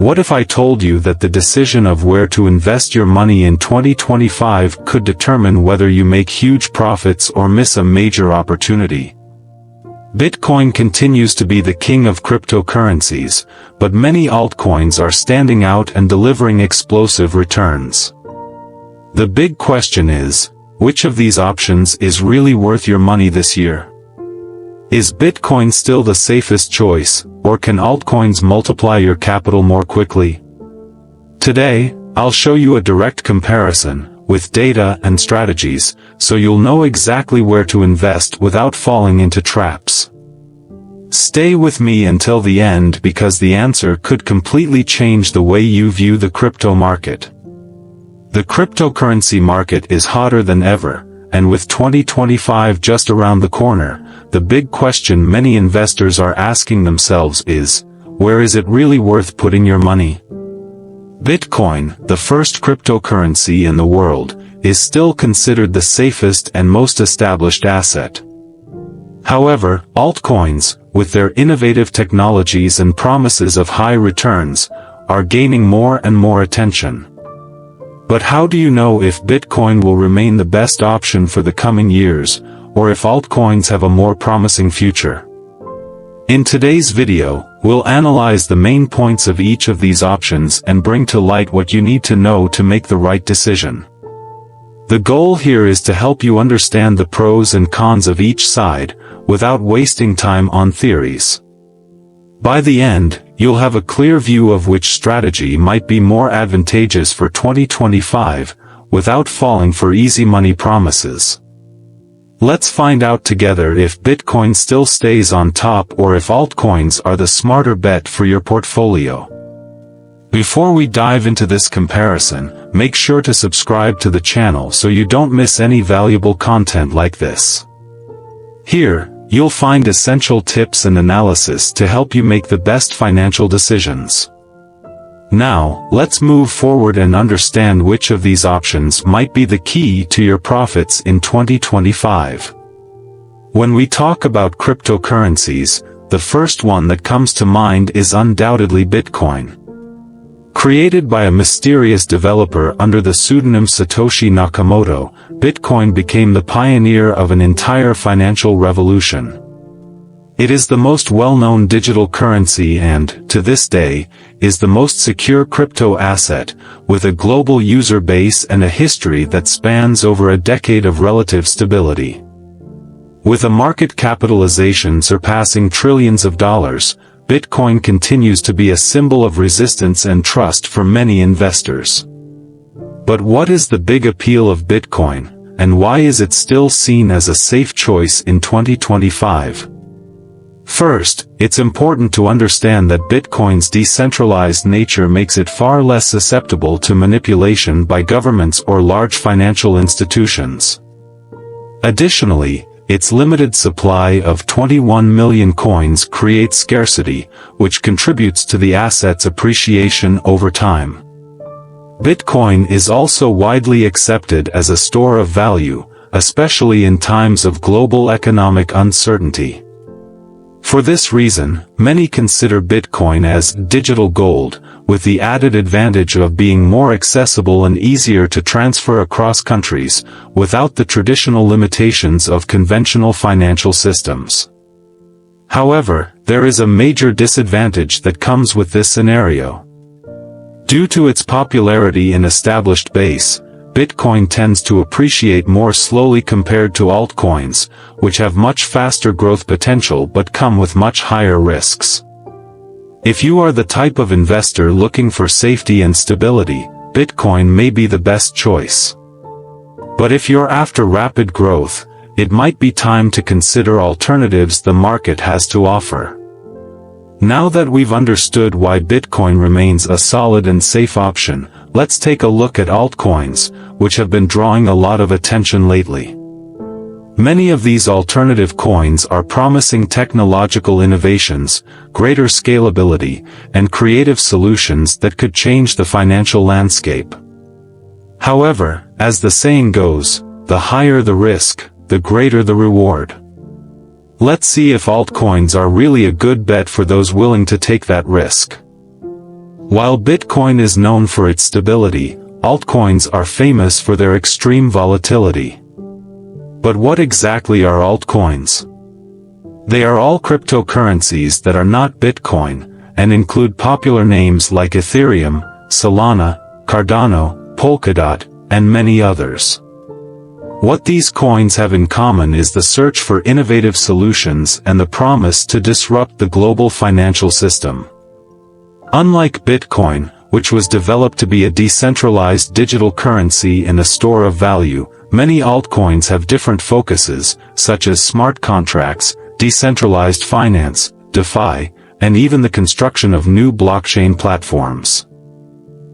What if I told you that the decision of where to invest your money in 2025 could determine whether you make huge profits or miss a major opportunity? Bitcoin continues to be the king of cryptocurrencies, but many altcoins are standing out and delivering explosive returns. The big question is, which of these options is really worth your money this year? Is Bitcoin still the safest choice, or can altcoins multiply your capital more quickly? Today, I'll show you a direct comparison, with data and strategies, so you'll know exactly where to invest without falling into traps. Stay with me until the end because the answer could completely change the way you view the crypto market. The cryptocurrency market is hotter than ever, and with 2025 just around the corner, the big question many investors are asking themselves is, where is it really worth putting your money? Bitcoin, the first cryptocurrency in the world, is still considered the safest and most established asset. However, altcoins, with their innovative technologies and promises of high returns, are gaining more and more attention. But how do you know if Bitcoin will remain the best option for the coming years, or if altcoins have a more promising future? In today's video, we'll analyze the main points of each of these options and bring to light what you need to know to make the right decision. The goal here is to help you understand the pros and cons of each side, without wasting time on theories. By the end, you'll have a clear view of which strategy might be more advantageous for 2025, without falling for easy money promises. Let's find out together if Bitcoin still stays on top or if altcoins are the smarter bet for your portfolio. Before we dive into this comparison, make sure to subscribe to the channel so you don't miss any valuable content like this. Here, you'll find essential tips and analysis to help you make the best financial decisions. Now, let's move forward and understand which of these options might be the key to your profits in 2025. When we talk about cryptocurrencies, the first one that comes to mind is undoubtedly Bitcoin. Created by a mysterious developer under the pseudonym Satoshi Nakamoto, Bitcoin became the pioneer of an entire financial revolution. It is the most well-known digital currency and, to this day, is the most secure crypto asset, with a global user base and a history that spans over a decade of relative stability. With a market capitalization surpassing trillions of dollars, Bitcoin continues to be a symbol of resistance and trust for many investors. But what is the big appeal of Bitcoin, and why is it still seen as a safe choice in 2025? First, it's important to understand that Bitcoin's decentralized nature makes it far less susceptible to manipulation by governments or large financial institutions. Additionally, its limited supply of 21 million coins creates scarcity, which contributes to the asset's appreciation over time. Bitcoin is also widely accepted as a store of value, especially in times of global economic uncertainty. For this reason, many consider Bitcoin as digital gold, with the added advantage of being more accessible and easier to transfer across countries, without the traditional limitations of conventional financial systems. However, there is a major disadvantage that comes with this scenario. Due to its popularity and established base, Bitcoin tends to appreciate more slowly compared to altcoins, which have much faster growth potential but come with much higher risks. If you are the type of investor looking for safety and stability, Bitcoin may be the best choice. But if you're after rapid growth, it might be time to consider alternatives the market has to offer. Now that we've understood why Bitcoin remains a solid and safe option, let's take a look at altcoins, which have been drawing a lot of attention lately. Many of these alternative coins are promising technological innovations, greater scalability, and creative solutions that could change the financial landscape. However, as the saying goes, the higher the risk, the greater the reward. Let's see if altcoins are really a good bet for those willing to take that risk. While Bitcoin is known for its stability, altcoins are famous for their extreme volatility. But what exactly are altcoins? They are all cryptocurrencies that are not Bitcoin, and include popular names like Ethereum, Solana, Cardano, Polkadot, and many others. What these coins have in common is the search for innovative solutions and the promise to disrupt the global financial system. Unlike Bitcoin, which was developed to be a decentralized digital currency and a store of value, many altcoins have different focuses, such as smart contracts, decentralized finance, DeFi, and even the construction of new blockchain platforms.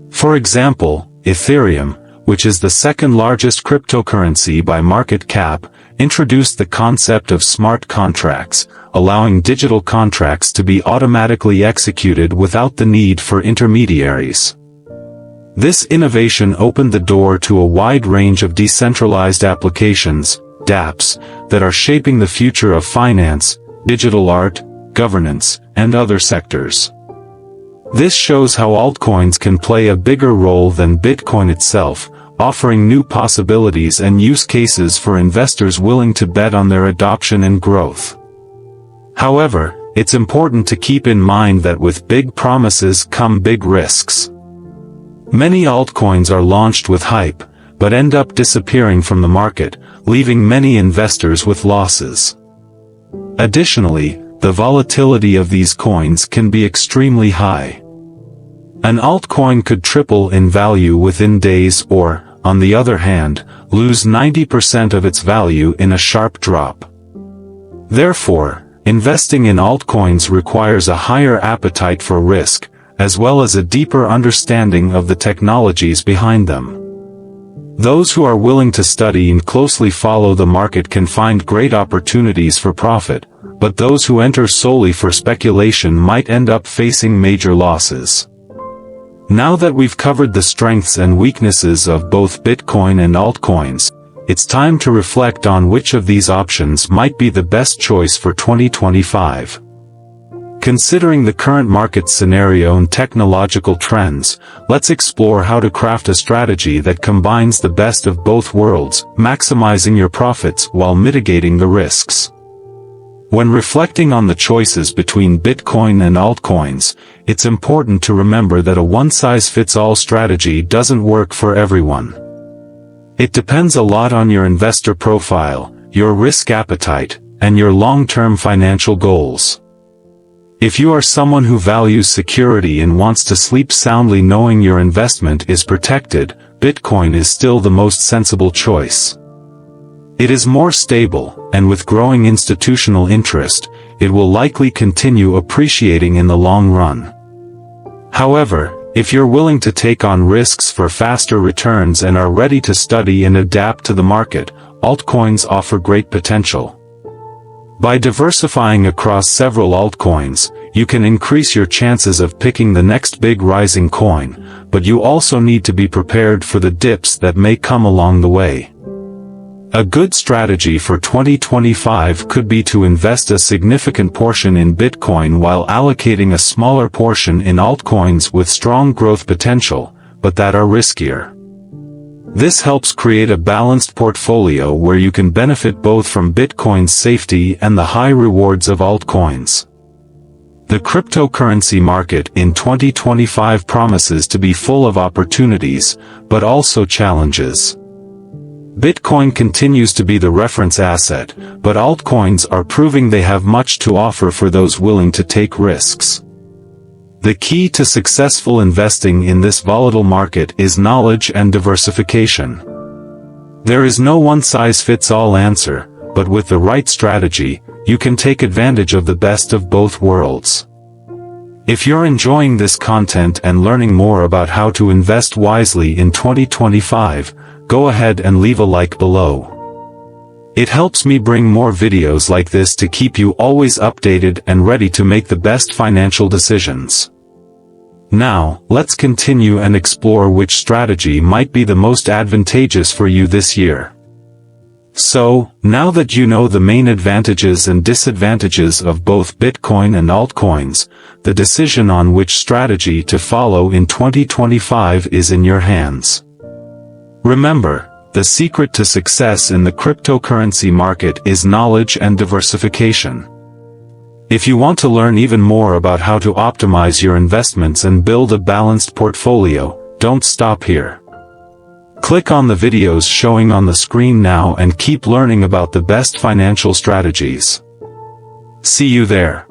For example, Ethereum, which is the second largest cryptocurrency by market cap, introduced the concept of smart contracts, allowing digital contracts to be automatically executed without the need for intermediaries. This innovation opened the door to a wide range of decentralized applications, dApps, that are shaping the future of finance, digital art, governance, and other sectors. This shows how altcoins can play a bigger role than Bitcoin itself, offering new possibilities and use cases for investors willing to bet on their adoption and growth. However, it's important to keep in mind that with big promises come big risks. Many altcoins are launched with hype, but end up disappearing from the market, leaving many investors with losses. Additionally, the volatility of these coins can be extremely high. An altcoin could triple in value within days or, on the other hand, lose 90% of its value in a sharp drop. Therefore, investing in altcoins requires a higher appetite for risk, as well as a deeper understanding of the technologies behind them. Those who are willing to study and closely follow the market can find great opportunities for profit, but those who enter solely for speculation might end up facing major losses. Now that we've covered the strengths and weaknesses of both Bitcoin and altcoins, it's time to reflect on which of these options might be the best choice for 2025. Considering the current market scenario and technological trends, let's explore how to craft a strategy that combines the best of both worlds, maximizing your profits while mitigating the risks. When reflecting on the choices between Bitcoin and altcoins, it's important to remember that a one-size-fits-all strategy doesn't work for everyone. It depends a lot on your investor profile, your risk appetite, and your long-term financial goals. If you are someone who values security and wants to sleep soundly knowing your investment is protected, Bitcoin is still the most sensible choice. It is more stable, and with growing institutional interest, it will likely continue appreciating in the long run. However, if you're willing to take on risks for faster returns and are ready to study and adapt to the market, altcoins offer great potential. By diversifying across several altcoins, you can increase your chances of picking the next big rising coin, but you also need to be prepared for the dips that may come along the way. A good strategy for 2025 could be to invest a significant portion in Bitcoin while allocating a smaller portion in altcoins with strong growth potential, but that are riskier. This helps create a balanced portfolio where you can benefit both from Bitcoin's safety and the high rewards of altcoins. The cryptocurrency market in 2025 promises to be full of opportunities, but also challenges. Bitcoin continues to be the reference asset, but altcoins are proving they have much to offer for those willing to take risks. The key to successful investing in this volatile market is knowledge and diversification. There is no one-size-fits-all answer, but with the right strategy, you can take advantage of the best of both worlds. If you're enjoying this content and learning more about how to invest wisely in 2025, go ahead and leave a like below. It helps me bring more videos like this to keep you always updated and ready to make the best financial decisions. Now, let's continue and explore which strategy might be the most advantageous for you this year. So, now that you know the main advantages and disadvantages of both Bitcoin and altcoins, the decision on which strategy to follow in 2025 is in your hands. Remember, the secret to success in the cryptocurrency market is knowledge and diversification. If you want to learn even more about how to optimize your investments and build a balanced portfolio, don't stop here. Click on the videos showing on the screen now and keep learning about the best financial strategies. See you there.